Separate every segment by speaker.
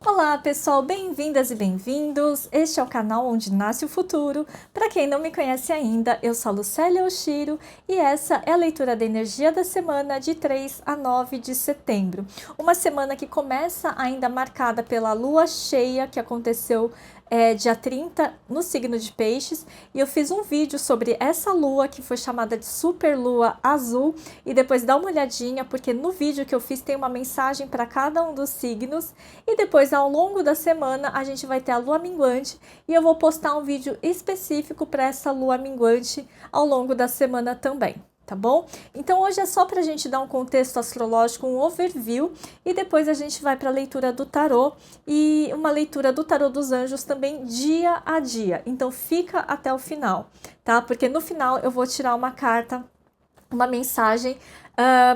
Speaker 1: Olá pessoal, bem-vindas e bem-vindos. Este é o canal onde nasce o futuro. Para quem não me conhece ainda, eu sou a Lucélia Oshiro e essa é a leitura da energia da semana de 3 a 9 de setembro. Uma semana que começa ainda marcada pela lua cheia que aconteceu dia 30 no signo de Peixes, e eu fiz um vídeo sobre essa lua que foi chamada de super lua azul, e depois dá uma olhadinha porque no vídeo que eu fiz tem uma mensagem para cada um dos signos. E depois ao longo da semana a gente vai ter a lua minguante e eu vou postar um vídeo específico para essa lua minguante ao longo da semana também. Tá bom? Então hoje é só para a gente dar um contexto astrológico, um overview, e depois a gente vai para a leitura do tarô e uma leitura do tarô dos anjos também dia a dia. Então fica até o final, tá? Porque no final eu vou tirar uma carta, uma mensagem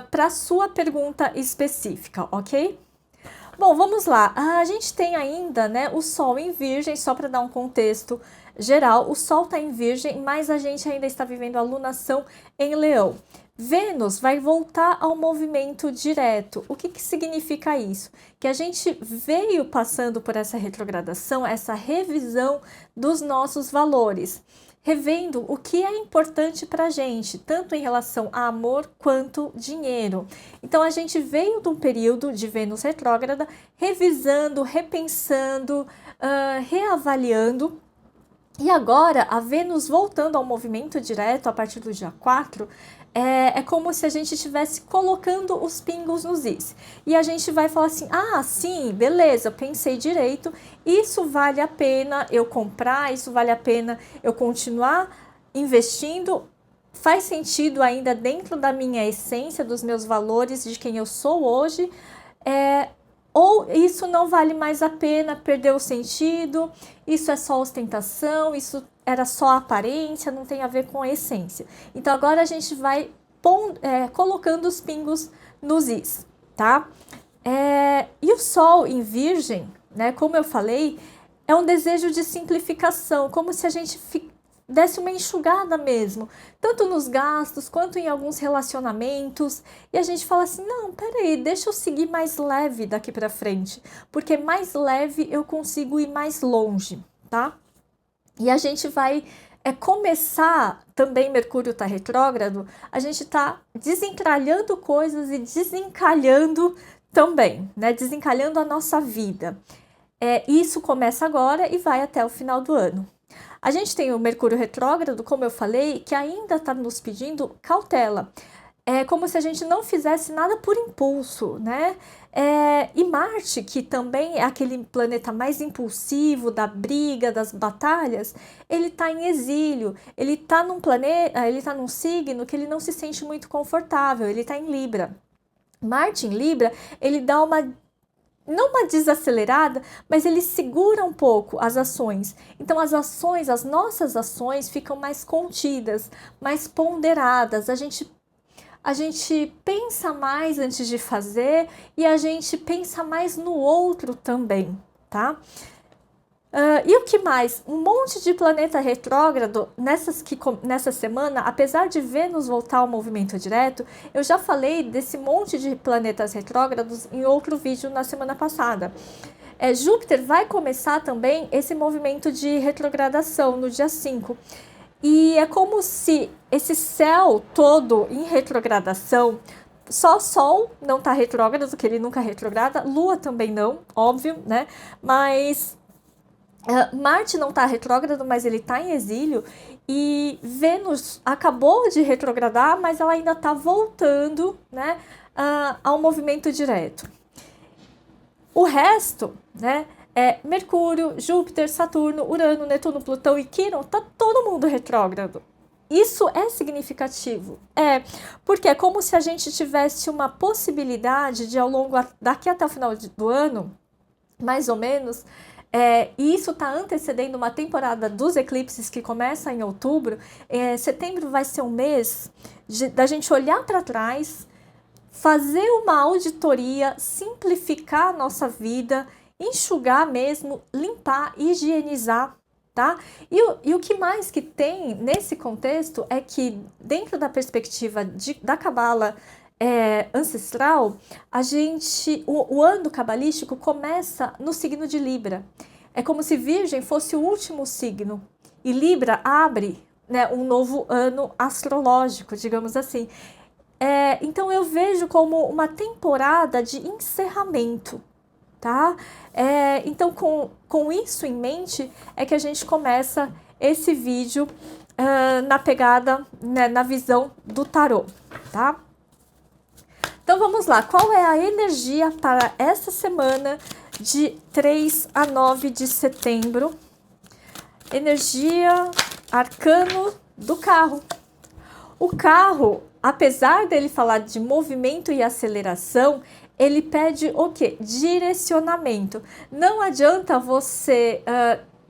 Speaker 1: para sua pergunta específica, ok? Bom, vamos lá. A gente tem ainda, né, o Sol em Virgem, só para dar um contexto geral. O Sol está em Virgem, mas a gente ainda está vivendo a lunação em Leão. Vênus vai voltar ao movimento direto. O que significa isso? Que a gente veio passando por essa retrogradação, essa revisão dos nossos valores, revendo o que é importante para a gente, tanto em relação a amor quanto dinheiro. Então a gente veio de um período de Vênus retrógrada, revisando, repensando, reavaliando. E agora, a Vênus voltando ao movimento direto a partir do dia 4, é como se a gente estivesse colocando os pingos nos is. E a gente vai falar assim, ah, sim, beleza, pensei direito, isso vale a pena eu comprar, isso vale a pena eu continuar investindo, faz sentido ainda dentro da minha essência, dos meus valores, de quem eu sou hoje, ou isso não vale mais a pena, perdeu o sentido, isso é só ostentação, isso era só aparência, não tem a ver com a essência. Então agora a gente vai colocando os pingos nos is, tá? E o Sol em Virgem, né, como eu falei, é um desejo de simplificação, como se a gente desse uma enxugada mesmo, tanto nos gastos quanto em alguns relacionamentos, e a gente fala assim, não, peraí, deixa eu seguir mais leve daqui para frente, porque mais leve eu consigo ir mais longe, tá? E a gente vai começar, também Mercúrio está retrógrado, a gente está desencalhando coisas e desencalhando também, né? Desencalhando a nossa vida. Isso começa agora e vai até o final do ano. A gente tem o Mercúrio retrógrado, como eu falei, que ainda está nos pedindo cautela. É como se a gente não fizesse nada por impulso, né? E Marte, que também é aquele planeta mais impulsivo, da briga, das batalhas, ele está em exílio, ele está num planeta, ele está num signo que ele não se sente muito confortável, ele está em Libra. Marte em Libra, ele dá não uma desacelerada, mas ele segura um pouco as ações. Então as nossas ações ficam mais contidas, mais ponderadas. A gente pensa mais antes de fazer e a gente pensa mais no outro também, tá? E o que mais? Um monte de planeta retrógrado nessa semana, apesar de Vênus voltar ao movimento direto, eu já falei desse monte de planetas retrógrados em outro vídeo na semana passada. Júpiter vai começar também esse movimento de retrogradação no dia 5. E é como se esse céu todo em retrogradação, só Sol não está retrógrado, que ele nunca retrograda, Lua também não, óbvio, né? Mas Marte não está retrógrado, mas ele está em exílio, e Vênus acabou de retrogradar, mas ela ainda está voltando, né, ao movimento direto. O resto, né, Mercúrio, Júpiter, Saturno, Urano, Netuno, Plutão e Quirón, tá todo mundo retrógrado. Isso é significativo, porque é como se a gente tivesse uma possibilidade de daqui até o final do ano, mais ou menos, e isso está antecedendo uma temporada dos eclipses que começa em outubro. Setembro vai ser um mês da gente olhar para trás, fazer uma auditoria, simplificar a nossa vida, enxugar mesmo, limpar, higienizar, tá? E o que mais que tem nesse contexto é que, dentro da perspectiva da Cabala ancestral, o ano cabalístico começa no signo de Libra. É como se Virgem fosse o último signo e Libra abre, né, um novo ano astrológico, digamos assim. Então eu vejo como uma temporada de encerramento, tá? Então com isso em mente é que a gente começa esse vídeo na pegada, né, na visão do tarô, tá? Então vamos lá, qual é a energia para essa semana de 3 a 9 de setembro? Energia, arcano do carro. O carro, apesar dele falar de movimento e aceleração, ele pede o quê? Direcionamento. Não adianta você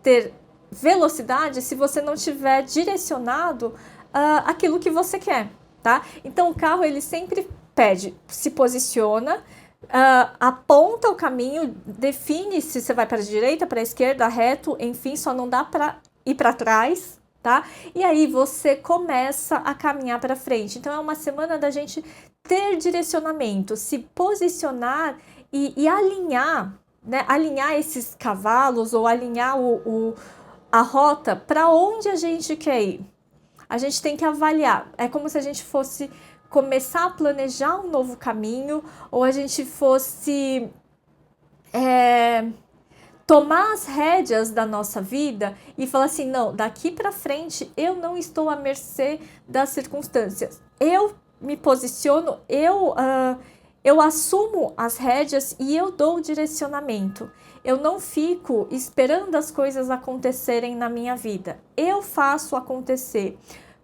Speaker 1: ter velocidade se você não tiver direcionado aquilo que você quer, tá? Então o carro ele sempre pede, se posiciona, aponta o caminho, define se você vai para a direita, para a esquerda, reto, enfim, só não dá para ir para trás, tá? E aí você começa a caminhar para frente. Então é uma semana da gente ter direcionamento, se posicionar e alinhar, né? Alinhar esses cavalos ou alinhar a rota para onde a gente quer ir. A gente tem que avaliar. É como se a gente fosse começar a planejar um novo caminho ou a gente fosse tomar as rédeas da nossa vida e falar assim, não, daqui para frente eu não estou à mercê das circunstâncias. Eu me posiciono, eu assumo as rédeas e eu dou o direcionamento. Eu não fico esperando as coisas acontecerem na minha vida. Eu faço acontecer.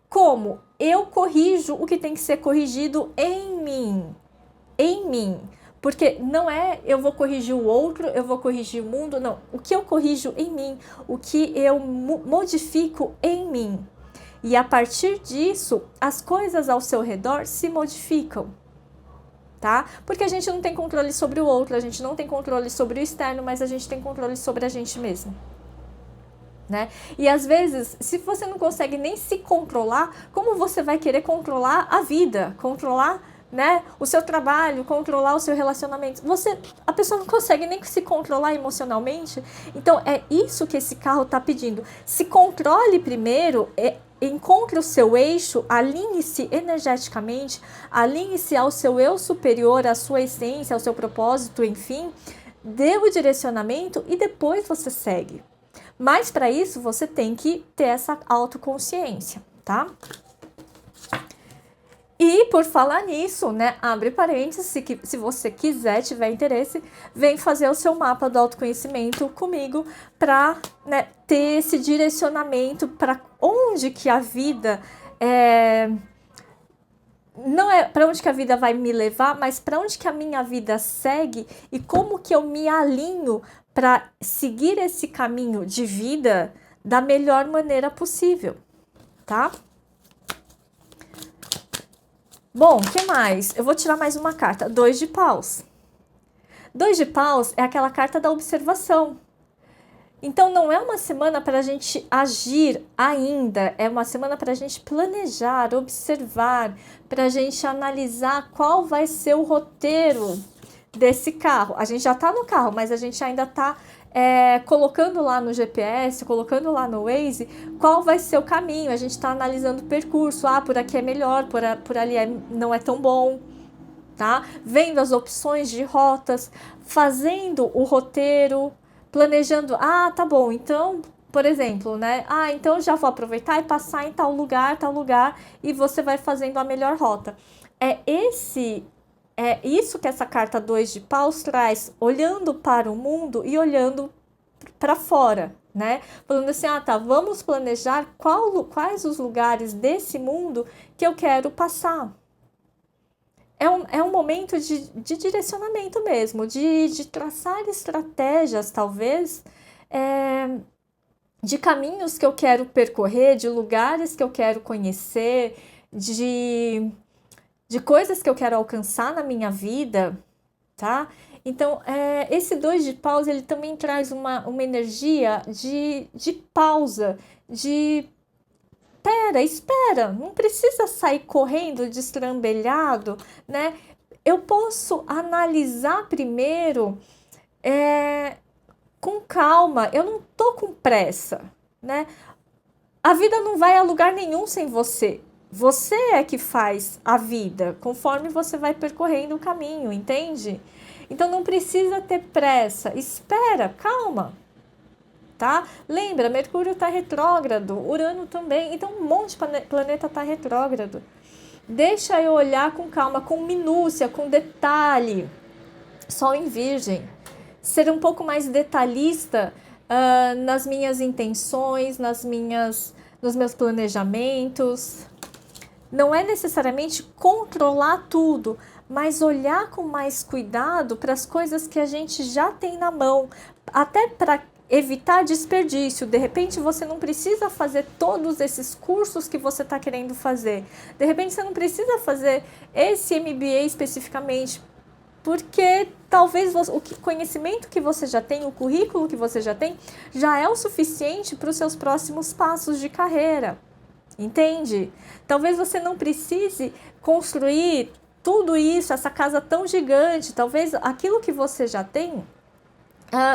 Speaker 1: Como? Eu corrijo o que tem que ser corrigido em mim. Em mim. Porque não é eu vou corrigir o outro, eu vou corrigir o mundo, não. O que eu corrijo em mim, o que eu modifico em mim. E a partir disso, as coisas ao seu redor se modificam, tá? Porque a gente não tem controle sobre o outro, a gente não tem controle sobre o externo, mas a gente tem controle sobre a gente mesmo. Né? E às vezes, se você não consegue nem se controlar, como você vai querer controlar a vida, controlar, né, o seu trabalho, controlar o seu relacionamento? A pessoa não consegue nem se controlar emocionalmente. Então é isso que esse carro está pedindo. Se controle primeiro, encontre o seu eixo, alinhe-se energeticamente, alinhe-se ao seu eu superior, à sua essência, ao seu propósito, enfim, dê o direcionamento e depois você segue. Mas para isso você tem que ter essa autoconsciência, tá? E por falar nisso, né, abre parênteses, se você quiser, tiver interesse, vem fazer o seu mapa do autoconhecimento comigo para, né, ter esse direcionamento para onde que a vida não é para onde que a vida vai me levar, mas para onde que a minha vida segue e como que eu me alinho para seguir esse caminho de vida da melhor maneira possível, tá? Bom, o que mais? Eu vou tirar mais uma carta, 2 de paus. 2 de paus é aquela carta da observação. Então não é uma semana para a gente agir ainda, é uma semana para a gente planejar, observar, para a gente analisar qual vai ser o roteiro desse carro. A gente já está no carro, mas a gente ainda está colocando lá no GPS, colocando lá no Waze, qual vai ser o caminho. A gente está analisando o percurso, por aqui é melhor, por ali não é tão bom, tá? Vendo as opções de rotas, fazendo o roteiro, planejando, tá bom, então, por exemplo, né? Então já vou aproveitar e passar em tal lugar, e você vai fazendo a melhor rota. É isso que essa carta 2 de paus traz, olhando para o mundo e olhando para fora, né? Falando assim, vamos planejar quais os lugares desse mundo que eu quero passar. É um momento de direcionamento mesmo, de traçar estratégias, talvez, de caminhos que eu quero percorrer, de lugares que eu quero conhecer, de coisas que eu quero alcançar na minha vida, tá? Então, esse 2 de paus, ele também traz uma energia de pausa, de espera, não precisa sair correndo, destrambelhado, né? Eu posso analisar primeiro com calma, eu não tô com pressa, né? A vida não vai a lugar nenhum sem você. Você é que faz a vida, conforme você vai percorrendo o caminho, entende? Então não precisa ter pressa, espera, calma, tá? Lembra, Mercúrio está retrógrado, Urano também, então um monte de planeta está retrógrado. Deixa eu olhar com calma, com minúcia, com detalhe. Sol em Virgem. Ser um pouco mais detalhista nas minhas intenções, nos meus planejamentos. Não é necessariamente controlar tudo, mas olhar com mais cuidado para as coisas que a gente já tem na mão, até para evitar desperdício. De repente você não precisa fazer todos esses cursos que você está querendo fazer. De repente você não precisa fazer esse MBA especificamente, porque talvez o conhecimento que você já tem, o currículo que você já tem, já é o suficiente para os seus próximos passos de carreira. Entende? Talvez você não precise construir tudo isso, essa casa tão gigante. Talvez aquilo que você já tem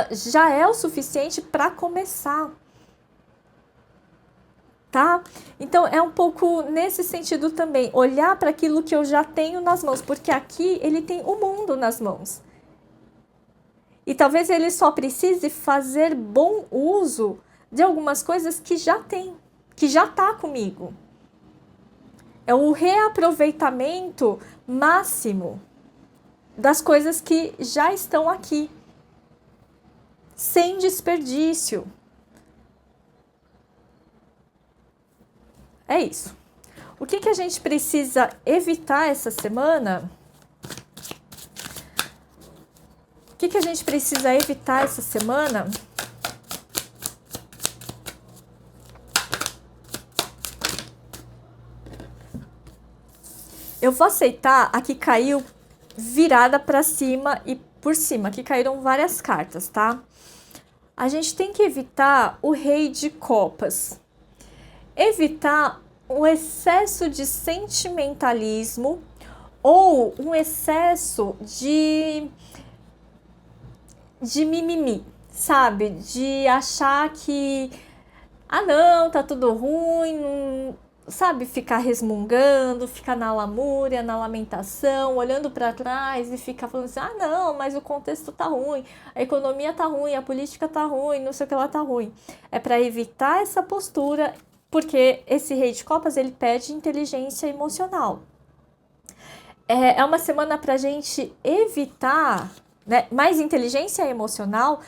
Speaker 1: já é o suficiente para começar. Tá? Então é um pouco nesse sentido também, olhar para aquilo que eu já tenho nas mãos, porque aqui ele tem o mundo nas mãos. E talvez ele só precise fazer bom uso de algumas coisas que já tem, que já está comigo. É o reaproveitamento máximo das coisas que já estão aqui, sem desperdício. É isso. O que a gente precisa evitar essa semana? O que a gente precisa evitar essa semana? Eu vou aceitar, aqui caiu virada para cima e por cima, aqui caíram várias cartas, tá? A gente tem que evitar o Rei de Copas. Evitar um excesso de sentimentalismo ou um excesso de mimimi, sabe? De achar que, não, tá tudo ruim, não, sabe? Ficar resmungando, ficar na lamúria, na lamentação, olhando para trás e ficar falando assim, não, mas o contexto tá ruim, a economia tá ruim, a política tá ruim, não sei o que lá tá ruim. É para evitar essa postura, porque esse Rei de Copas, ele pede inteligência emocional. É uma semana para a gente evitar, né? Mais inteligência emocional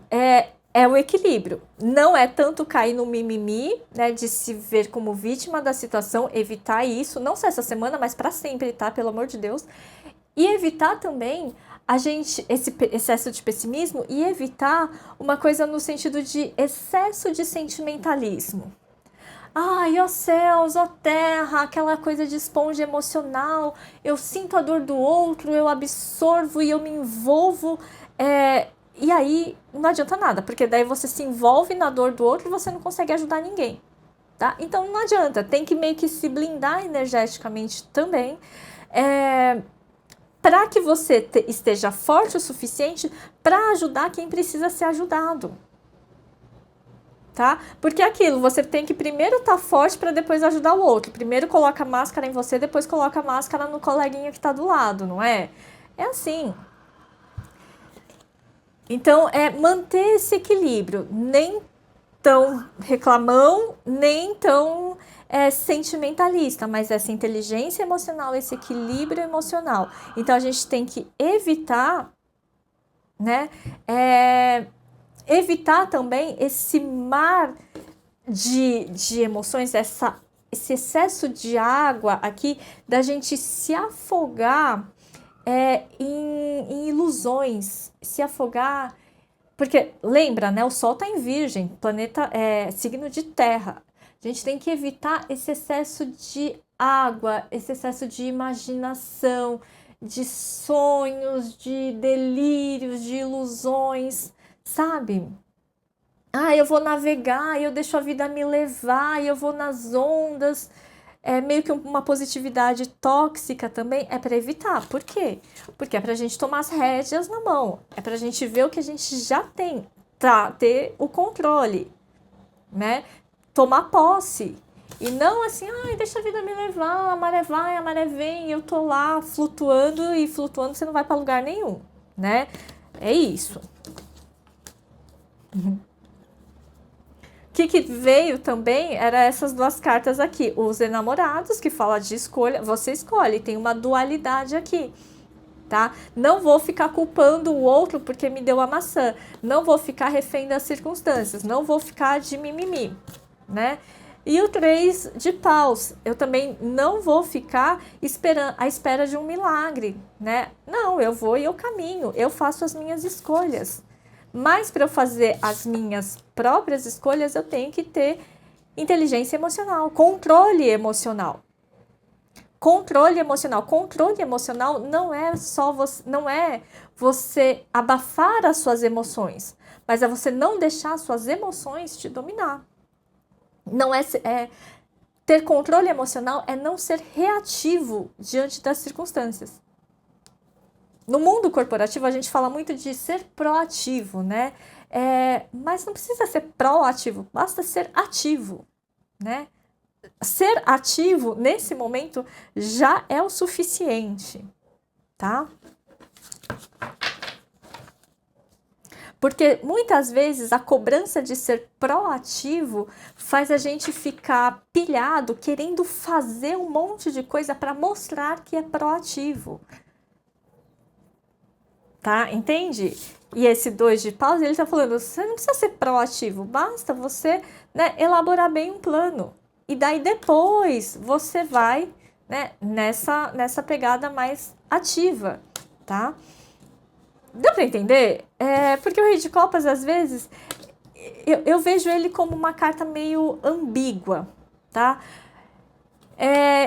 Speaker 1: é o equilíbrio. Não é tanto cair no mimimi, né? De se ver como vítima da situação, evitar isso, não só essa semana, mas para sempre, tá? Pelo amor de Deus. E evitar também esse excesso de pessimismo e evitar uma coisa no sentido de excesso de sentimentalismo. Ai, ó céus, ó terra, aquela coisa de esponja emocional, eu sinto a dor do outro, eu absorvo e eu me envolvo, e aí não adianta nada, porque daí você se envolve na dor do outro e você não consegue ajudar ninguém, tá? Então não adianta, tem que meio que se blindar energeticamente também, para que você esteja forte o suficiente para ajudar quem precisa ser ajudado. Tá? Porque é aquilo, você tem que primeiro estar forte para depois ajudar o outro. Primeiro coloca a máscara em você, depois coloca a máscara no coleguinha que está do lado, não é? É assim. Então, é manter esse equilíbrio. Nem tão reclamão, nem tão sentimentalista, mas essa inteligência emocional, esse equilíbrio emocional. Então, a gente tem que evitar, né? Evitar também esse mar de emoções, esse excesso de água aqui, da gente se afogar em ilusões, se afogar, porque lembra, né, o Sol está em Virgem, planeta signo de terra, a gente tem que evitar esse excesso de água, esse excesso de imaginação, de sonhos, de delírios, de ilusões, sabe? eu vou navegar, eu deixo a vida me levar, eu vou nas ondas. É meio que uma positividade tóxica também, é para evitar. Por quê? Porque é para a gente tomar as rédeas na mão, é para a gente ver o que a gente já tem, ter o controle, né? Tomar posse. E não assim, deixa a vida me levar, a maré vai, a maré vem, eu tô lá flutuando e flutuando você não vai para lugar nenhum, né? É isso. O que veio também era essas duas cartas aqui. Os enamorados, que fala de escolha, você escolhe, tem uma dualidade aqui, tá? Não vou ficar culpando o outro porque me deu a maçã. Não vou ficar refém das circunstâncias. Não vou ficar de mimimi, né? E o 3 de paus, eu também não vou ficar à espera de um milagre, né? Não, eu vou e eu caminho, eu faço as minhas escolhas. Mas para eu fazer as minhas próprias escolhas, eu tenho que ter inteligência emocional, controle emocional. Controle emocional. Controle emocional não é só você abafar as suas emoções, mas é você não deixar as suas emoções te dominar. Não ter controle emocional é não ser reativo diante das circunstâncias. No mundo corporativo, a gente fala muito de ser proativo, né? Mas não precisa ser proativo, basta ser ativo, né? Ser ativo, nesse momento, já é o suficiente, tá? Porque muitas vezes a cobrança de ser proativo faz a gente ficar pilhado, querendo fazer um monte de coisa para mostrar que é proativo. Tá? Entende? E esse 2 de paus, ele tá falando, você não precisa ser proativo, basta você, né, elaborar bem um plano. E daí depois você vai, né, nessa pegada mais ativa, tá? Deu para entender? Porque o Rei de Copas, às vezes, eu vejo ele como uma carta meio ambígua, tá?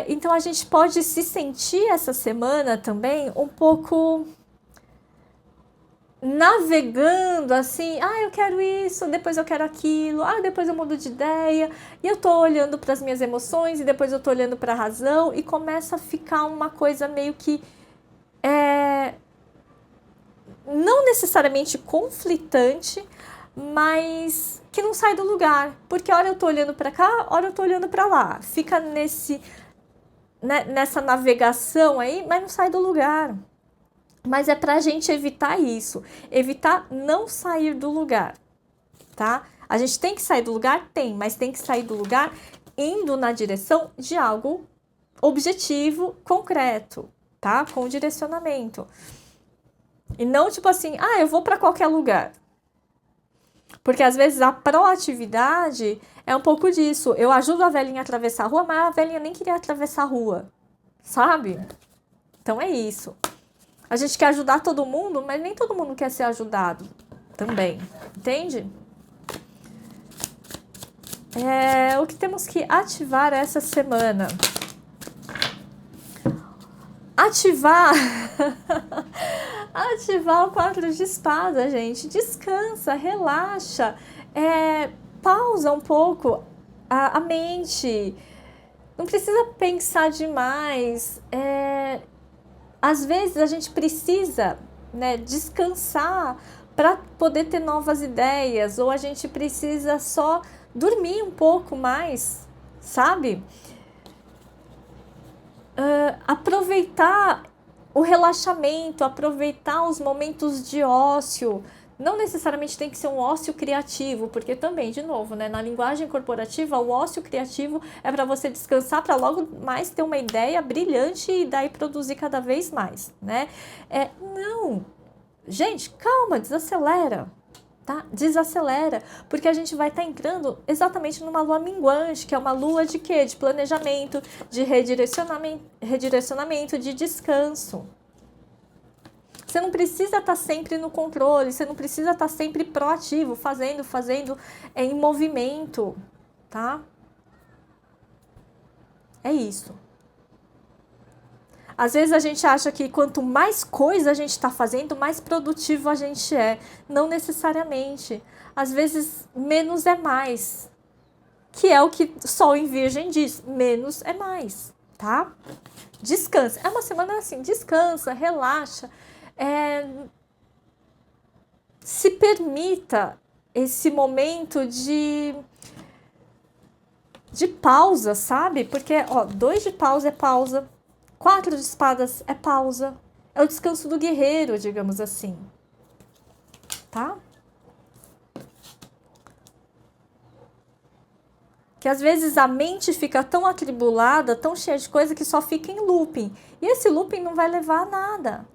Speaker 1: Então a gente pode se sentir essa semana também um pouco navegando assim, eu quero isso, depois eu quero aquilo, depois eu mudo de ideia, e eu tô olhando para as minhas emoções, e depois eu tô olhando para a razão, e começa a ficar uma coisa meio que não necessariamente conflitante, mas que não sai do lugar, porque hora eu tô olhando para cá, hora eu tô olhando para lá, fica nessa navegação aí, mas não sai do lugar. Mas é pra gente evitar isso, evitar não sair do lugar, tá? A gente tem que sair do lugar? Tem, mas tem que sair do lugar indo na direção de algo objetivo, concreto, tá? Com direcionamento. E não tipo assim, eu vou para qualquer lugar. Porque às vezes a proatividade é um pouco disso. Eu ajudo a velhinha a atravessar a rua, mas a velhinha nem queria atravessar a rua, sabe? Então é isso. A gente quer ajudar todo mundo, mas nem todo mundo quer ser ajudado também, entende? O que temos que ativar essa semana? Ativar o 4 de espada, gente. Descansa, relaxa, pausa um pouco a mente. Não precisa pensar demais. Às vezes a gente precisa, né, descansar para poder ter novas ideias, ou a gente precisa só dormir um pouco mais, sabe? Aproveitar o relaxamento, aproveitar os momentos de ócio. Não necessariamente tem que ser um ócio criativo, porque também, de novo, né, na linguagem corporativa, o ócio criativo é para você descansar, para logo mais ter uma ideia brilhante e daí produzir cada vez mais, né? Não, gente, calma, desacelera, tá? Desacelera, porque a gente vai estar entrando exatamente numa lua minguante, que é uma lua de quê? De planejamento, de redirecionamento, de descanso. Você não precisa estar sempre no controle, você não precisa estar sempre proativo, fazendo em movimento, tá? É isso. Às vezes a gente acha que quanto mais coisa a gente está fazendo, mais produtivo a gente é. Não necessariamente. Às vezes, menos é mais. Que é o que Sol em Virgem diz. Menos é mais, tá? Descansa. É uma semana assim, descansa, relaxa. Se permita esse momento de pausa, sabe? Porque, ó, 2 de pausa é pausa. 4 de espadas é pausa. É o descanso do guerreiro, digamos assim. Tá? Que às vezes a mente fica tão atribulada, tão cheia de coisa, que só fica em looping. E esse looping não vai levar a nada.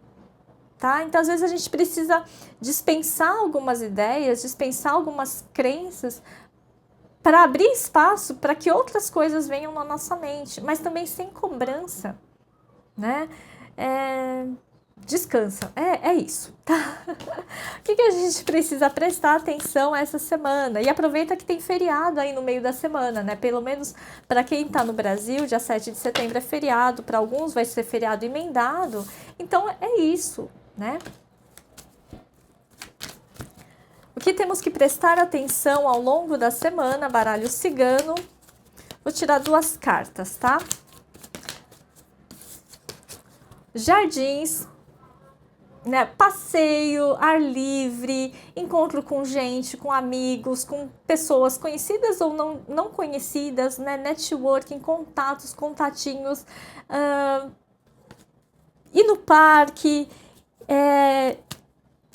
Speaker 1: Tá? Então, às vezes, a gente precisa dispensar algumas ideias, dispensar algumas crenças, para abrir espaço para que outras coisas venham na nossa mente, mas também sem cobrança, né? Descansa, é isso, tá? O que a gente precisa prestar atenção essa semana? E aproveita que tem feriado aí no meio da semana, né? Pelo menos para quem está no Brasil, dia 7 de setembro é feriado, para alguns vai ser feriado emendado, então é isso, né? O que temos que prestar atenção ao longo da semana, baralho cigano. Vou tirar 2 cartas, tá? Jardins, né? Passeio, ar livre, encontro com gente, com amigos, com pessoas conhecidas ou não conhecidas, né? Networking, contatos, contatinhos, ir no parque,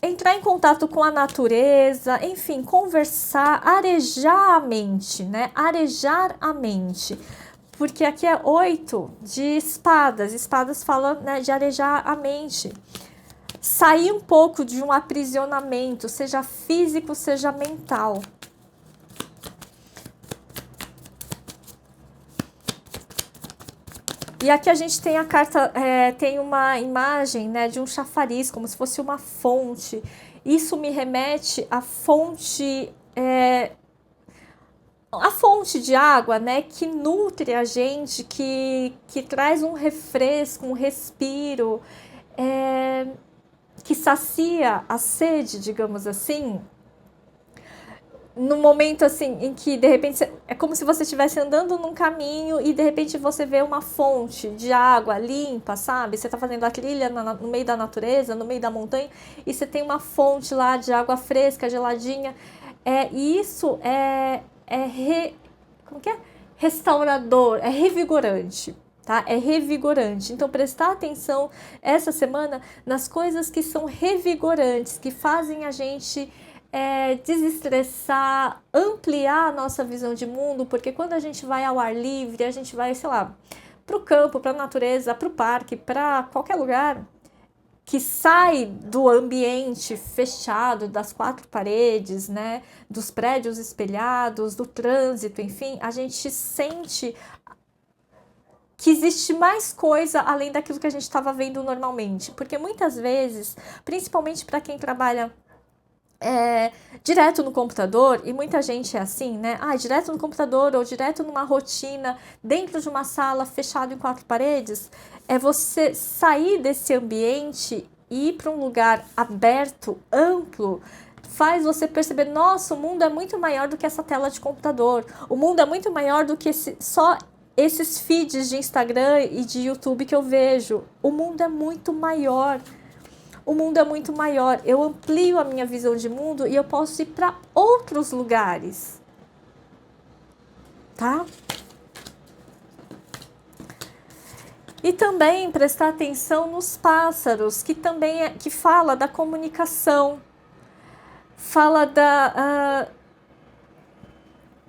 Speaker 1: entrar em contato com a natureza, enfim, conversar, arejar a mente, né? Arejar a mente. Porque aqui é 8 de espadas. Espadas falam, né, de arejar a mente. Sair um pouco de um aprisionamento, seja físico, seja mental. E aqui a gente tem a carta, tem uma imagem, né, de um chafariz, como se fosse uma fonte. Isso me remete à fonte, de água, né, que nutre a gente, que traz um refresco, um respiro, que sacia a sede, digamos assim. No momento assim em que de repente é como se você estivesse andando num caminho e de repente você vê uma fonte de água limpa, sabe? Você está fazendo a trilha no meio da natureza, no meio da montanha, e você tem uma fonte lá de água fresca, geladinha. E isso como que é? Restaurador, é revigorante. Tá? É revigorante. Então, prestar atenção essa semana nas coisas que são revigorantes, que fazem a gente desestressar, ampliar a nossa visão de mundo, porque quando a gente vai ao ar livre, a gente vai, sei lá, para o campo, para a natureza, para o parque, para qualquer lugar que sai do ambiente fechado, das 4 paredes, né, dos prédios espelhados, do trânsito, enfim, a gente sente que existe mais coisa além daquilo que a gente estava vendo normalmente, porque muitas vezes, principalmente para quem trabalha direto no computador, e muita gente é assim, né? Direto no computador ou direto numa rotina, dentro de uma sala fechada em 4 paredes, é você sair desse ambiente e ir para um lugar aberto, amplo, faz você perceber, nossa, o mundo é muito maior do que essa tela de computador, o mundo é muito maior do que só esses feeds de Instagram e de YouTube que eu vejo, o mundo é muito maior. O mundo é muito maior, eu amplio a minha visão de mundo e eu posso ir para outros lugares, tá? E também prestar atenção nos pássaros, que também que fala da comunicação, fala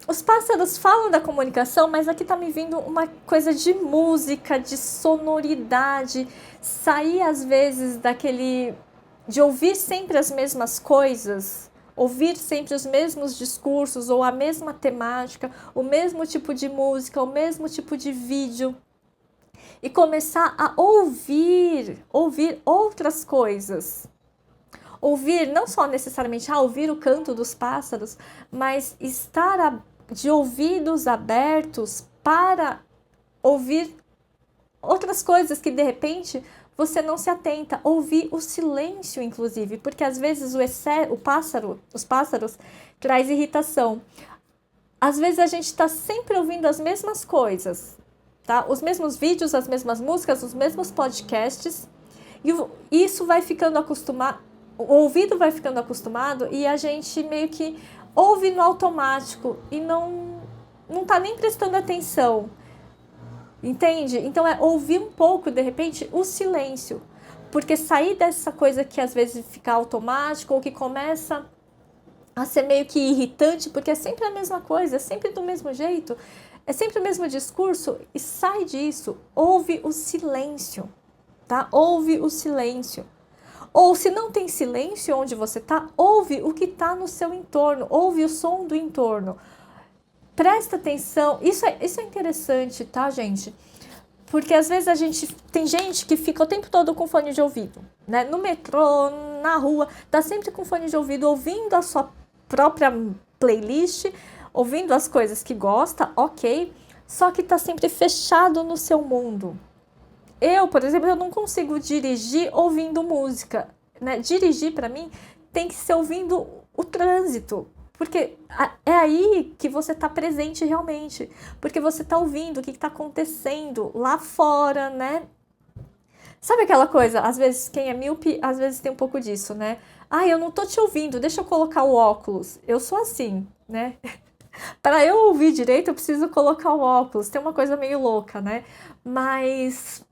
Speaker 1: os pássaros falam da comunicação, mas aqui tá me vindo uma coisa de música, de sonoridade, sair às vezes de ouvir sempre as mesmas coisas, ouvir sempre os mesmos discursos ou a mesma temática, o mesmo tipo de música, o mesmo tipo de vídeo, e começar a ouvir outras coisas. Ouvir, não só necessariamente ouvir o canto dos pássaros, mas estar de ouvidos abertos para ouvir outras coisas que de repente você não se atenta. Ouvir o silêncio, inclusive, porque às vezes os pássaros traz irritação. Às vezes a gente está sempre ouvindo as mesmas coisas, tá? Os mesmos vídeos, as mesmas músicas, os mesmos podcasts, e isso vai ficando acostumado, o ouvido vai ficando acostumado e a gente meio que ouve no automático e não tá nem prestando atenção, entende? Então é ouvir um pouco, de repente, o silêncio, porque sair dessa coisa que às vezes fica automático ou que começa a ser meio que irritante, porque é sempre a mesma coisa, é sempre do mesmo jeito, é sempre o mesmo discurso, e sai disso, ouve o silêncio, tá? Ouve o silêncio. Ou se não tem silêncio onde você tá, ouve o que tá no seu entorno, ouve o som do entorno. Presta atenção, isso é interessante, tá, gente? Porque às vezes tem gente que fica o tempo todo com fone de ouvido, né? No metrô, na rua, tá sempre com fone de ouvido, ouvindo a sua própria playlist, ouvindo as coisas que gosta, ok, só que tá sempre fechado no seu mundo. Eu, por exemplo, eu não consigo dirigir ouvindo música, né? Dirigir para mim tem que ser ouvindo o trânsito, porque é aí que você está presente realmente, porque você está ouvindo o que está acontecendo lá fora, né? Sabe aquela coisa, às vezes quem é míope, às vezes tem um pouco disso, né? Ah, eu não tô te ouvindo, deixa eu colocar o óculos. Eu sou assim, né? Para eu ouvir direito, eu preciso colocar o óculos. Tem uma coisa meio louca, né? Mas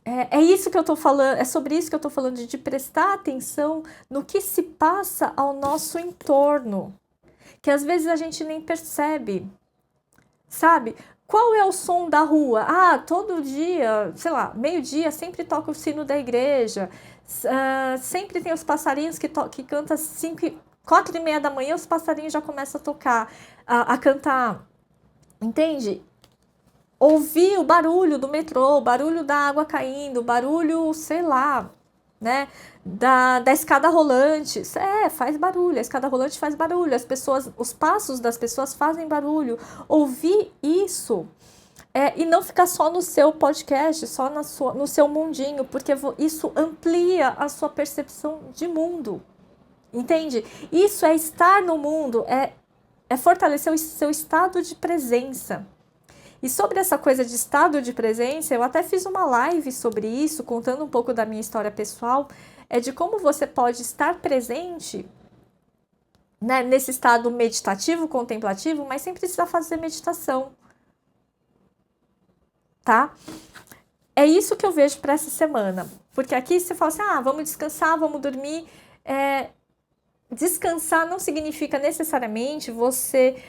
Speaker 1: é isso que eu tô falando, é sobre isso que eu tô falando, de prestar atenção no que se passa ao nosso entorno, que às vezes a gente nem percebe, sabe? Qual é o som da rua? Ah, todo dia, sei lá, meio-dia sempre toca o sino da igreja, sempre tem os passarinhos que cantam 4:30 da manhã, os passarinhos já começam a tocar, a cantar, entende? Ouvir o barulho do metrô, o barulho da água caindo, o barulho, sei lá, né, da escada rolante, faz barulho, a escada rolante faz barulho, os passos das pessoas fazem barulho, ouvir isso, e não ficar só no seu podcast, só no seu mundinho, porque isso amplia a sua percepção de mundo, entende? Isso é estar no mundo, é fortalecer o seu estado de presença. E sobre essa coisa de estado de presença, eu até fiz uma live sobre isso, contando um pouco da minha história pessoal, de como você pode estar presente, né, nesse estado meditativo, contemplativo, mas sem precisar fazer meditação, tá? É isso que eu vejo para essa semana, porque aqui você fala assim, vamos descansar, vamos dormir. Descansar não significa necessariamente você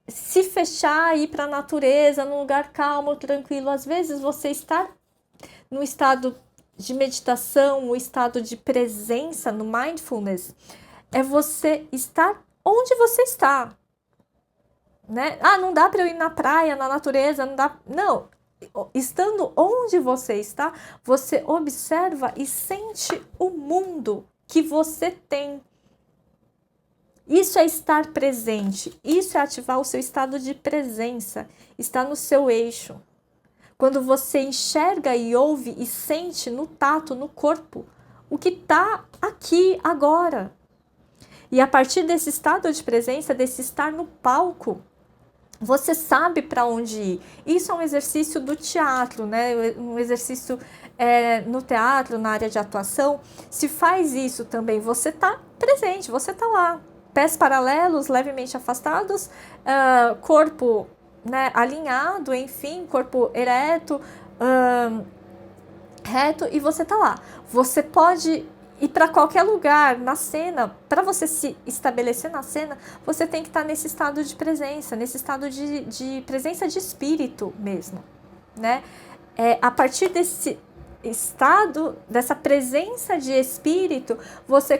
Speaker 1: se fechar e ir para a natureza, num lugar calmo, tranquilo. Às vezes você está no estado de meditação, o estado de presença, no mindfulness, é você estar onde você está, né? Não dá para eu ir na praia, na natureza, não dá. Não, estando onde você está, você observa e sente o mundo que você tem. Isso é estar presente, isso é ativar o seu estado de presença, está no seu eixo. Quando você enxerga e ouve e sente no tato, no corpo, o que está aqui agora. E a partir desse estado de presença, desse estar no palco, você sabe para onde ir. Isso é um exercício do teatro, né? Um exercício no teatro, na área de atuação. Se faz isso também, você está presente, você está lá. Pés paralelos, levemente afastados, corpo, né, alinhado, enfim, corpo ereto, reto, e você tá lá. Você pode ir para qualquer lugar na cena. Para você se estabelecer na cena, você tem que estar nesse estado de presença, nesse estado de presença de espírito mesmo, né? A partir desse estado, dessa presença de espírito, você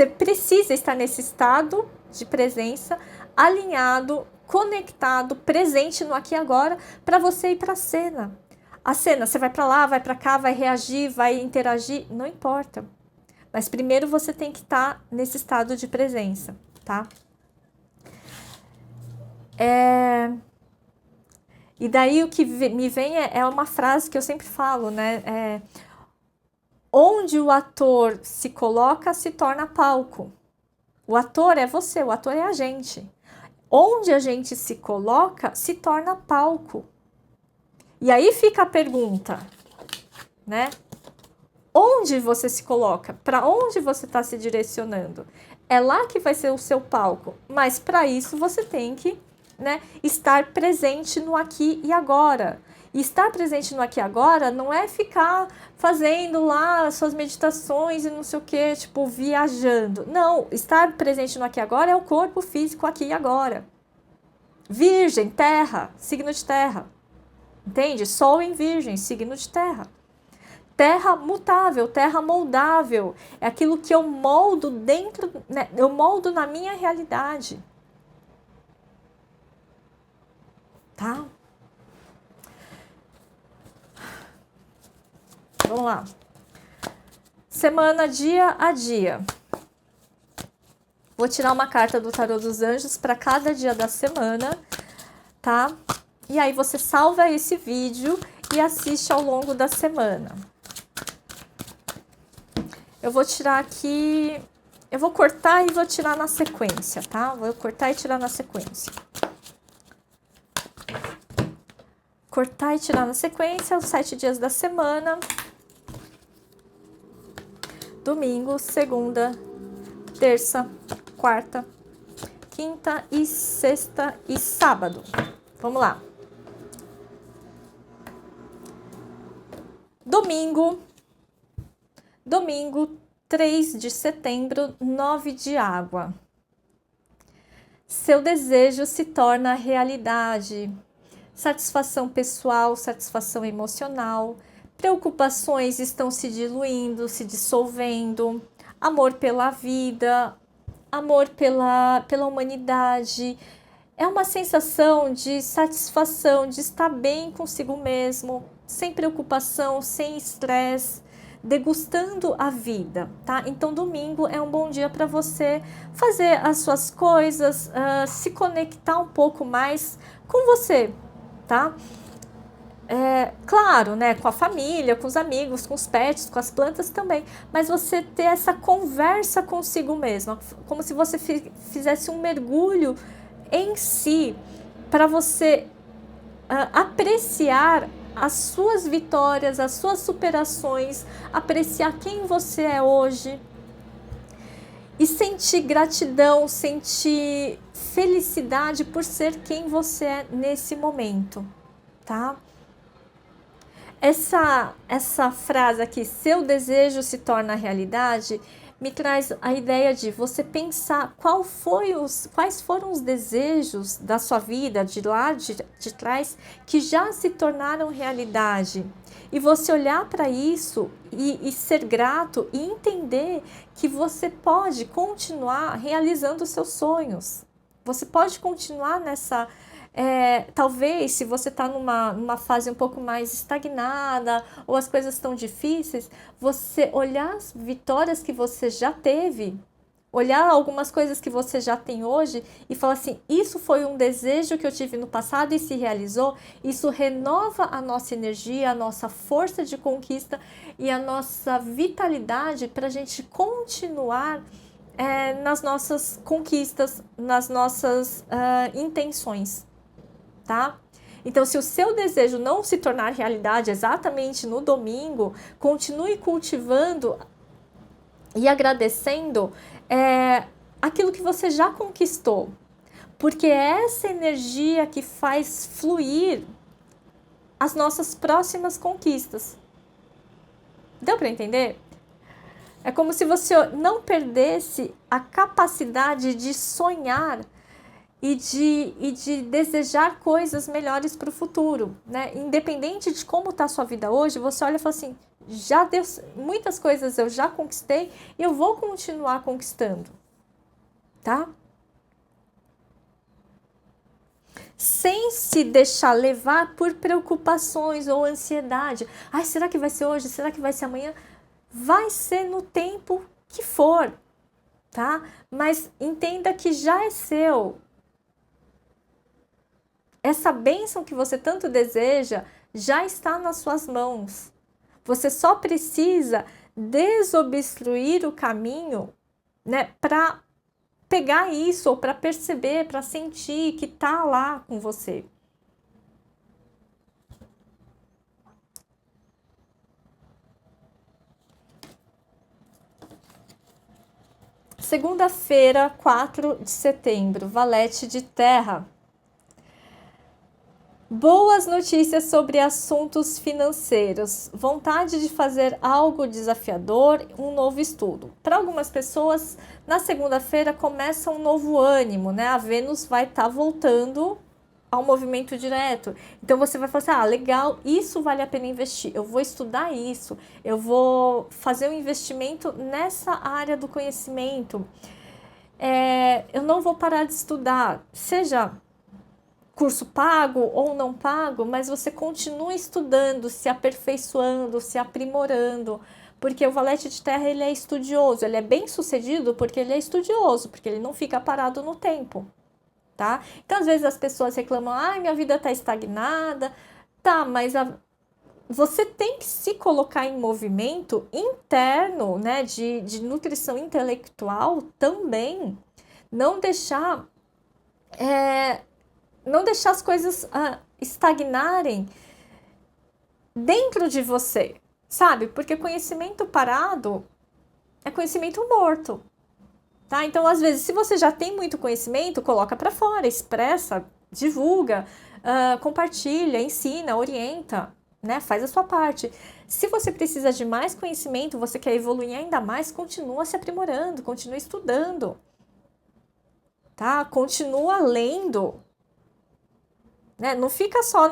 Speaker 1: precisa estar nesse estado de presença, alinhado, conectado, presente no aqui e agora, para você ir para a cena. A cena, você vai para lá, vai para cá, vai reagir, vai interagir, não importa. Mas primeiro você tem que estar nesse estado de presença, tá? E daí o que me vem é uma frase que eu sempre falo, né? Onde o ator se coloca, se torna palco. O ator é você, o ator é a gente. Onde a gente se coloca, se torna palco. E aí fica a pergunta, né? Onde você se coloca? Para onde você está se direcionando? É lá que vai ser o seu palco. Mas para isso você tem que, né, estar presente no aqui e agora. E estar presente no aqui e agora não é ficar fazendo lá suas meditações e não sei o que, tipo, viajando. Não, estar presente no aqui e agora é o corpo físico aqui e agora. Virgem, terra, signo de terra. Entende? Sol em Virgem, signo de terra. Terra mutável, terra moldável. É aquilo que eu moldo dentro, né? Eu moldo na minha realidade. Tá? Vamos lá. Semana dia a dia. Vou tirar uma carta do Tarô dos Anjos para cada dia da semana, tá? E aí você salva esse vídeo e assiste ao longo da semana. Eu vou tirar aqui, eu vou cortar e vou tirar na sequência, tá? Vou cortar e tirar na sequência. Cortar e tirar na sequência os 7 dias da semana. Domingo, segunda, terça, quarta, quinta e sexta e sábado. Vamos lá. Domingo, 3 de setembro, 9 de água. Seu desejo se torna realidade. Satisfação pessoal, satisfação emocional. Preocupações estão se diluindo, se dissolvendo. Amor pela vida, amor pela humanidade. É uma sensação de satisfação, de estar bem consigo mesmo, sem preocupação, sem estresse, degustando a vida, tá? Então, domingo é um bom dia para você fazer as suas coisas, se conectar um pouco mais com você, tá? Claro, né, com a família, com os amigos, com os pets, com as plantas também, mas você ter essa conversa consigo mesma, como se você fizesse um mergulho em si, para você apreciar as suas vitórias, as suas superações, apreciar quem você é hoje e sentir gratidão, sentir felicidade por ser quem você é nesse momento, tá? Essa frase aqui, seu desejo se torna realidade, me traz a ideia de você pensar quais foram os desejos da sua vida, de lá de trás, que já se tornaram realidade. E você olhar para isso e ser grato e entender que você pode continuar realizando os seus sonhos. Você pode continuar nessa... talvez se você está numa fase um pouco mais estagnada ou as coisas estão difíceis, você olhar as vitórias que você já teve, olhar algumas coisas que você já tem hoje e falar assim, isso foi um desejo que eu tive no passado e se realizou, isso renova a nossa energia, a nossa força de conquista e a nossa vitalidade para a gente continuar nas nossas conquistas, nas nossas intenções. Tá? Então, se o seu desejo não se tornar realidade exatamente no domingo, continue cultivando e agradecendo aquilo que você já conquistou, porque é essa energia que faz fluir as nossas próximas conquistas. Deu para entender? É como se você não perdesse a capacidade de sonhar e de desejar coisas melhores para o futuro, né? Independente de como está a sua vida hoje, você olha e fala assim, já deu, muitas coisas eu já conquistei e eu vou continuar conquistando, tá? Sem se deixar levar por preocupações ou ansiedade. Ai, será que vai ser hoje? Será que vai ser amanhã? Vai ser no tempo que for, tá? Mas entenda que já é seu. Essa bênção que você tanto deseja já está nas suas mãos. Você só precisa desobstruir o caminho, né, para pegar isso, ou para perceber, para sentir que tá lá com você. Segunda-feira, 4 de setembro, Valete de Terra. Boas notícias sobre assuntos financeiros, vontade de fazer algo desafiador, um novo estudo. Para algumas pessoas, na segunda-feira começa um novo ânimo, né? A Vênus vai estar voltando ao movimento direto. Então você vai falar assim, ah, legal, isso vale a pena investir, eu vou estudar isso, eu vou fazer um investimento nessa área do conhecimento. Eu não vou parar de estudar, seja curso pago ou não pago, mas você continua estudando, se aperfeiçoando, se aprimorando, porque o Valete de Terra ele é estudioso, ele é bem sucedido porque ele é estudioso, porque ele não fica parado no tempo, tá? Então às vezes as pessoas reclamam, ai, minha vida tá estagnada, tá, mas você tem que se colocar em movimento interno, né, de nutrição intelectual também, não deixar as coisas estagnarem dentro de você, sabe? Porque conhecimento parado é conhecimento morto, tá? Então, às vezes, se você já tem muito conhecimento, coloca para fora, expressa, divulga, compartilha, ensina, orienta, né? Faz a sua parte. Se você precisa de mais conhecimento, você quer evoluir ainda mais, continua se aprimorando, continua estudando, tá? Continua lendo. Né? Não fica só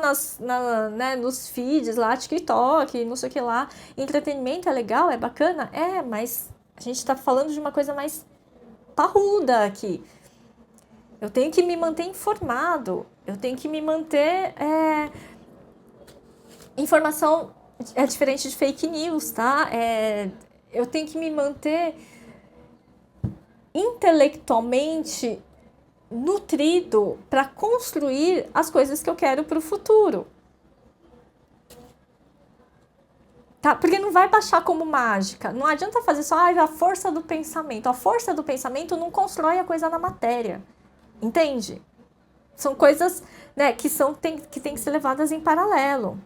Speaker 1: né, nos feeds lá, TikTok, não sei o que lá. Entretenimento é legal, é bacana? Mas a gente está falando de uma coisa mais parruda aqui. Eu tenho que me manter informado, eu tenho que me manter... Informação é diferente de fake news, tá? Eu tenho que me manter intelectualmente nutrido para construir as coisas que eu quero para o futuro. Tá? Porque não vai baixar como mágica. Não adianta fazer só a força do pensamento. A força do pensamento não constrói a coisa na matéria. Entende? São coisas, né, que tem que ser levadas em paralelo.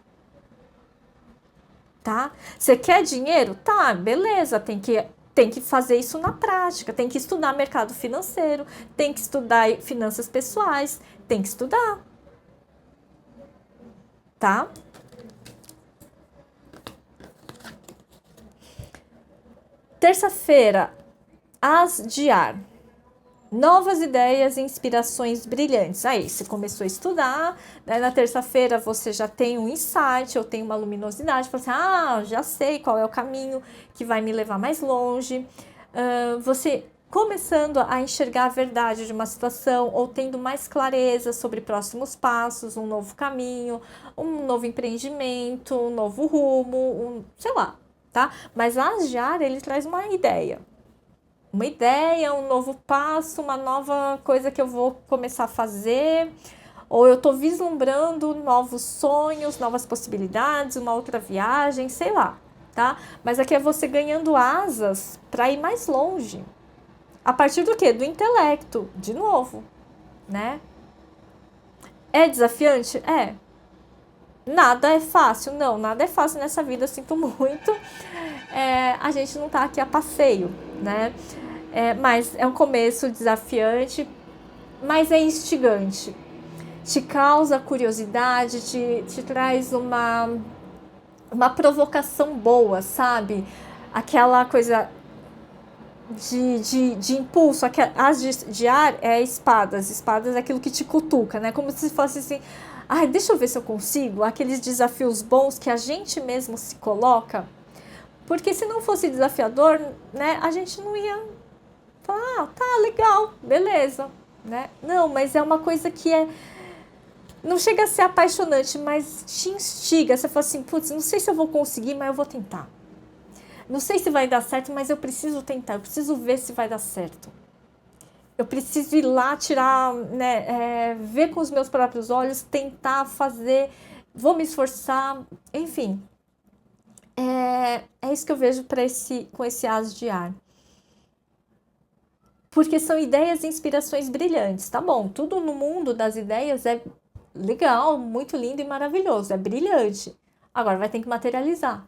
Speaker 1: Tá? Você quer dinheiro? Tá, beleza, tem que fazer isso na prática, tem que estudar mercado financeiro, tem que estudar finanças pessoais, tem que estudar, tá? Terça-feira, As de Ar. Novas ideias e inspirações brilhantes. Aí, você começou a estudar, né? Na terça-feira você já tem um insight, eu tenho uma luminosidade, você fala assim, já sei qual é o caminho que vai me levar mais longe. Você começando a enxergar a verdade de uma situação ou tendo mais clareza sobre próximos passos, um novo caminho, um novo empreendimento, um novo rumo, sei lá, tá? Mas a As de Ar, ele traz uma ideia, um novo passo, uma nova coisa que eu vou começar a fazer, ou eu estou vislumbrando novos sonhos, novas possibilidades, uma outra viagem, sei lá, tá? Mas aqui é você ganhando asas para ir mais longe. A partir do quê? Do intelecto, de novo, né? É desafiante? É. Nada é fácil? Não, nada é fácil nessa vida, eu sinto muito. A gente não tá aqui a passeio, né? Mas é um começo desafiante, mas é instigante. Te causa curiosidade, te traz uma provocação boa, sabe? Aquela coisa de impulso. As de ar é espadas. Espadas é aquilo que te cutuca, né? Como se fosse assim, deixa eu ver se eu consigo. Aqueles desafios bons que a gente mesmo se coloca. Porque se não fosse desafiador, né, a gente não ia falar, tá, legal, beleza, né? Não, mas é uma coisa que não chega a ser apaixonante, mas te instiga. Você fala assim, putz, não sei se eu vou conseguir, mas eu vou tentar. Não sei se vai dar certo, mas eu preciso tentar, eu preciso ver se vai dar certo. eu preciso ir lá tirar, né, ver com os meus próprios olhos, tentar fazer, vou me esforçar, enfim. É isso que eu vejo com esse as de ar. Porque são ideias e inspirações brilhantes, tá bom? Tudo no mundo das ideias é legal, muito lindo e maravilhoso, é brilhante. Agora vai ter que materializar,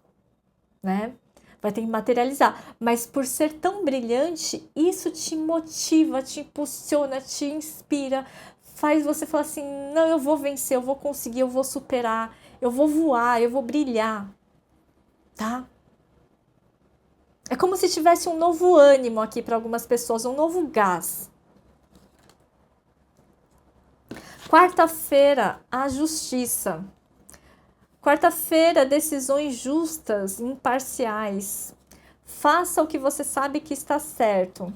Speaker 1: né? Vai ter que materializar. Mas por ser tão brilhante, isso te motiva, te impulsiona, te inspira, faz você falar assim: não, eu vou vencer, eu vou conseguir, eu vou superar, eu vou voar, eu vou brilhar, tá? É como se tivesse um novo ânimo aqui para algumas pessoas, um novo gás. Quarta-feira, a justiça. Quarta-feira, decisões justas, imparciais. Faça o que você sabe que está certo.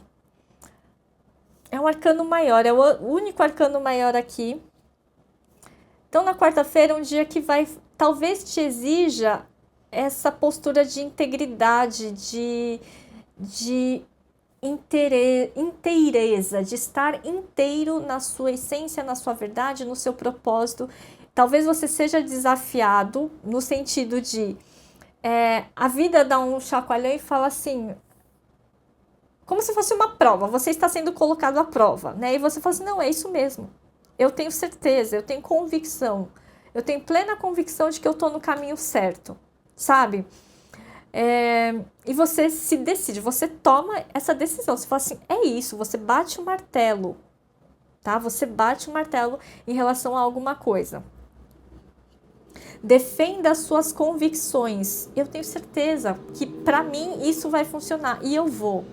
Speaker 1: É um arcano maior, é o único arcano maior aqui. Então, na quarta-feira é um dia que vai, talvez te exija essa postura de integridade, de inteireza, de estar inteiro na sua essência, na sua verdade, no seu propósito. Talvez você seja desafiado no sentido de a vida dá um chacoalhão e fala assim, como se fosse uma prova, você está sendo colocado à prova, né? E você fala assim, não, é isso mesmo. Eu tenho certeza, eu tenho convicção, eu tenho plena convicção de que eu estou no caminho certo, sabe? E você se decide, você toma essa decisão, você fala assim, é isso, você bate o martelo, tá? Você bate o martelo em relação a alguma coisa. Defenda as suas convicções. Eu tenho certeza que para mim isso vai funcionar e eu vou.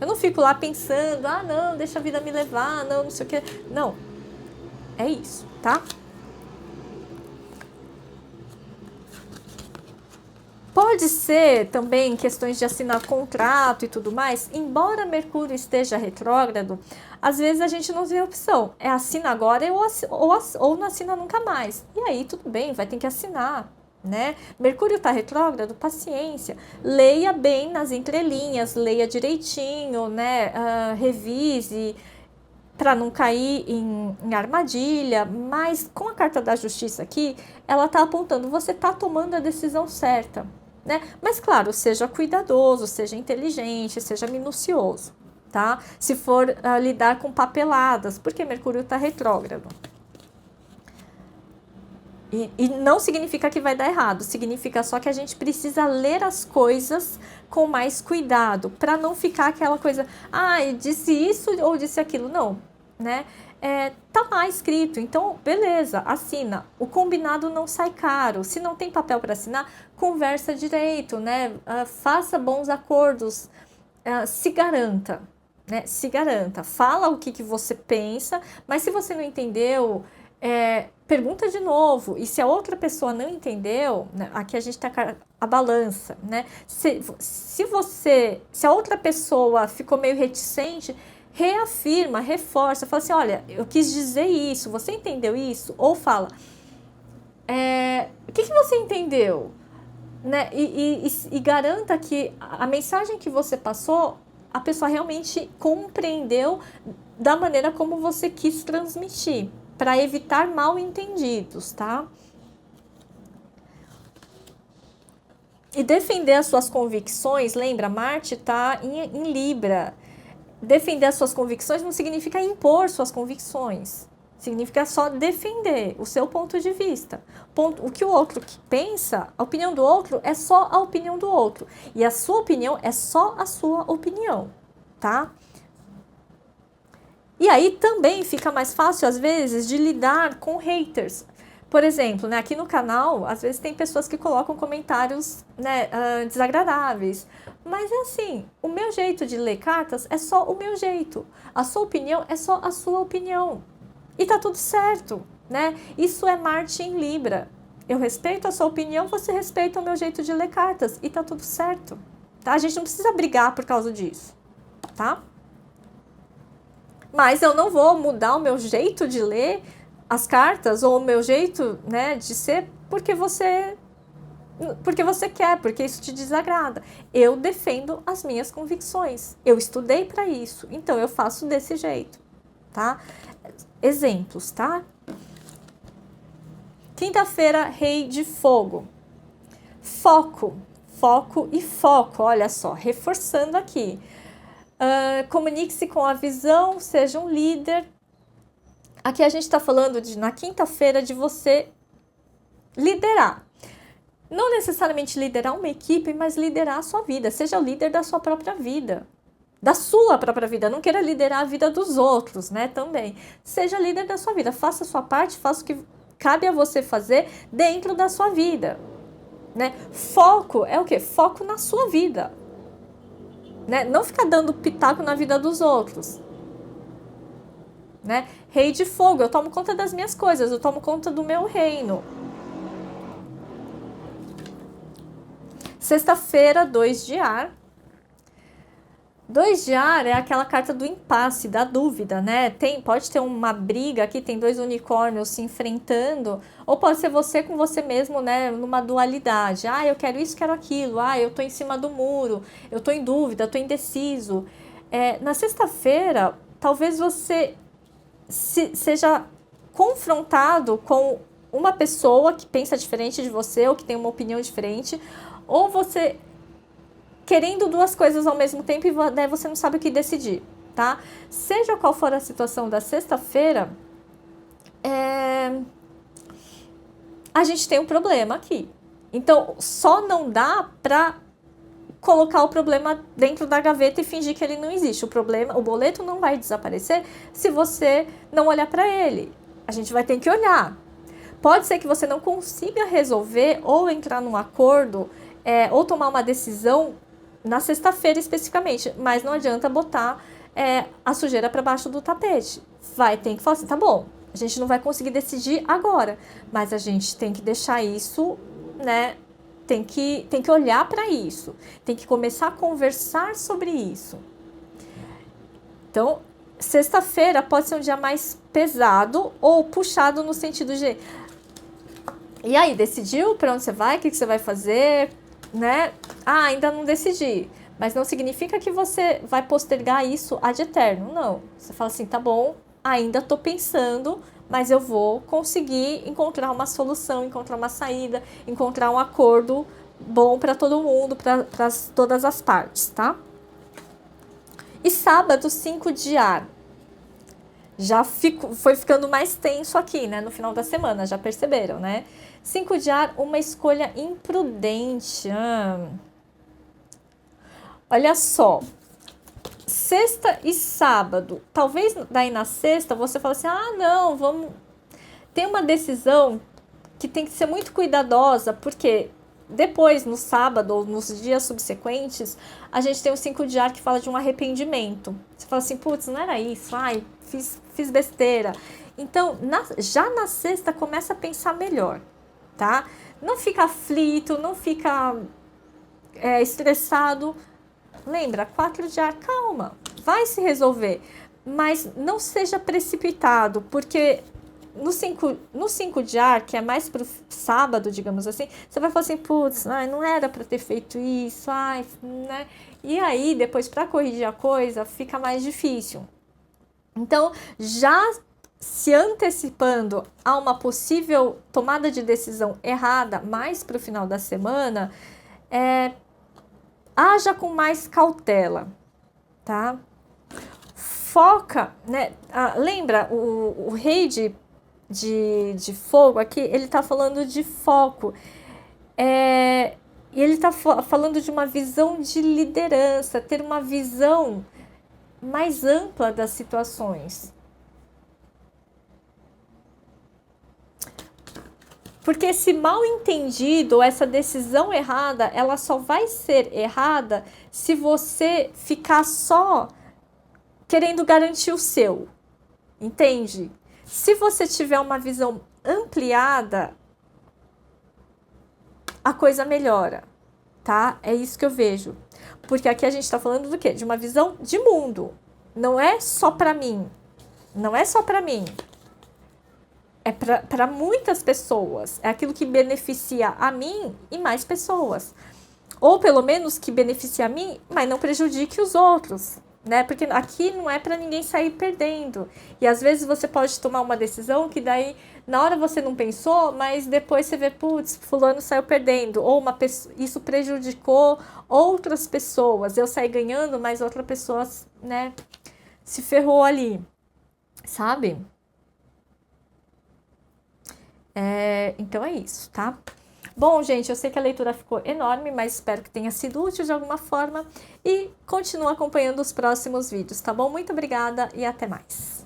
Speaker 1: Eu não fico lá pensando, ah não, deixa a vida me levar, não sei o que. Não, é isso, tá? Pode ser também questões de assinar contrato e tudo mais, embora Mercúrio esteja retrógrado, às vezes a gente não tem opção, assina agora ou não assina nunca mais. E aí tudo bem, vai ter que assinar, né? Mercúrio está retrógrado, paciência, leia bem nas entrelinhas, leia direitinho, né? Revise para não cair em armadilha, mas com a carta da justiça aqui, ela está apontando, você está tomando a decisão certa. Né? Mas claro, seja cuidadoso, seja inteligente, seja minucioso, tá? Se for lidar com porque Mercúrio está retrógrado. E não significa que vai dar errado, significa só que a gente precisa ler as coisas com mais cuidado, para não ficar aquela coisa, disse isso ou disse aquilo, não, né? Tá lá escrito, então beleza, assina. O combinado não sai caro. Se não tem papel para assinar, conversa direito, né? Faça bons acordos, se garanta, né? Se garanta. Fala o que você pensa, mas se você não entendeu, pergunta de novo. E se a outra pessoa não entendeu, né? Aqui a gente tá a balança, né? Se a outra pessoa ficou meio reticente, reafirma, reforça, fala assim, olha, eu quis dizer isso, você entendeu isso? Ou fala, o que você entendeu? Né? E garanta que a mensagem que você passou, a pessoa realmente compreendeu da maneira como você quis transmitir, para evitar mal entendidos, tá? E defender as suas convicções, lembra, Marte está em Libra. Defender as suas convicções não significa impor suas convicções. Significa só defender o seu ponto de vista. O que o outro pensa, a opinião do outro é só a opinião do outro. E a sua opinião é só a sua opinião, tá? E aí também fica mais fácil, às vezes, de lidar com haters. Por exemplo, né, aqui no canal, às vezes tem pessoas que colocam comentários, né, desagradáveis. Mas é assim, o meu jeito de ler cartas é só o meu jeito. A sua opinião é só a sua opinião. E tá tudo certo, né? Isso é Marte em Libra. Eu respeito a sua opinião, você respeita o meu jeito de ler cartas. E tá tudo certo, tá? A gente não precisa brigar por causa disso, tá? Mas eu não vou mudar o meu jeito de ler as cartas ou o meu jeito, né, de ser, porque você porque você quer, porque isso te desagrada. Eu defendo as minhas convicções. Eu estudei para isso, então eu faço desse jeito, tá? Exemplos, tá? Quinta-feira, Rei de Fogo. Foco, foco e foco. Olha só, reforçando aqui. Comunique-se com a visão, seja um líder. Aqui a gente está falando na quinta-feira de você liderar. Não necessariamente liderar uma equipe, mas liderar a sua vida. Seja o líder da sua própria vida. Da sua própria vida. Não queira liderar a vida dos outros, né? Também. Seja líder da sua vida. Faça a sua parte, faça o que cabe a você fazer dentro da sua vida. Né? Foco é o quê? Foco na sua vida. Né? Não ficar dando pitaco na vida dos outros. Né? Rei de Fogo, eu tomo conta das minhas coisas, eu tomo conta do meu reino. Sexta-feira, 2 de ar. 2 de ar é aquela carta do impasse, da dúvida, né? Pode ter uma briga aqui, tem 2 unicórnios se enfrentando, ou pode ser você com você mesmo, né? Numa dualidade. Ah, eu quero isso, quero aquilo. Ah, eu tô em cima do muro, eu tô em dúvida, eu tô indeciso. Na sexta-feira, talvez você seja confrontado com uma pessoa que pensa diferente de você, ou que tem uma opinião diferente, ou você querendo 2 coisas ao mesmo tempo e daí você não sabe o que decidir, tá? Seja qual for a situação da sexta-feira, a gente tem um problema aqui. Então, só não dá pra colocar o problema dentro da gaveta e fingir que ele não existe. O boleto não vai desaparecer se você não olhar para ele. A gente vai ter que olhar. Pode ser que você não consiga resolver ou entrar num acordo ou tomar uma decisão na sexta-feira especificamente, mas não adianta botar a sujeira para baixo do tapete. Vai ter que falar assim, tá bom, a gente não vai conseguir decidir agora, mas a gente tem que deixar isso, né? Tem que olhar para isso, tem que começar a conversar sobre isso. Então, sexta-feira pode ser um dia mais pesado ou puxado no sentido de... E aí, decidiu para onde você vai? O que você vai fazer? Né? Ah, ainda não decidi. Mas não significa que você vai postergar isso ad eterno, não. Você fala assim, tá bom, ainda estou pensando, mas eu vou conseguir encontrar uma solução, encontrar uma saída, encontrar um acordo bom para todo mundo, para todas as partes, tá? E sábado, 5 de ar. Já foi ficando mais tenso aqui, né? No final da semana, já perceberam, né? 5 de ar, uma escolha imprudente. Olha só. Sexta e sábado. Talvez daí na sexta você fale assim, ah, não, vamos... Tem uma decisão que tem que ser muito cuidadosa, porque depois, no sábado ou nos dias subsequentes, a gente tem o 5 de ar que fala de um arrependimento. Você fala assim, putz, não era isso, ai, fiz besteira. Então, já na sexta, começa a pensar melhor, tá? Não fica aflito, não fica estressado. Lembra, 4 de ar, calma, vai se resolver. Mas não seja precipitado, porque no 5 de ar, que é mais pro sábado, digamos assim, você vai falar assim, putz, não era para ter feito isso, né? E aí, depois, para corrigir a coisa, fica mais difícil. Então, já se antecipando a uma possível tomada de decisão errada, mais para o final da semana, haja com mais cautela, tá? Foca, né? Lembra, o rei de fogo aqui, ele tá falando de foco. E ele tá falando de uma visão de liderança, ter uma visão mais ampla das situações. Porque esse mal entendido, essa decisão errada, ela só vai ser errada se você ficar só querendo garantir o seu, entende? Se você tiver uma visão ampliada, a coisa melhora, tá? É isso que eu vejo. Porque aqui a gente tá falando do quê? De uma visão de mundo. Não é só pra mim. Não é só pra mim. é para muitas pessoas, é aquilo que beneficia a mim e mais pessoas. Ou pelo menos que beneficie a mim, mas não prejudique os outros, né? Porque aqui não é para ninguém sair perdendo. E às vezes você pode tomar uma decisão que daí na hora você não pensou, mas depois você vê, putz, fulano saiu perdendo, ou uma pessoa, isso prejudicou outras pessoas. Eu saí ganhando, mas outra pessoa, né, se ferrou ali, sabe? Então é isso, tá? Bom, gente, eu sei que a leitura ficou enorme, mas espero que tenha sido útil de alguma forma e continue acompanhando os próximos vídeos, tá bom? Muito obrigada e até mais!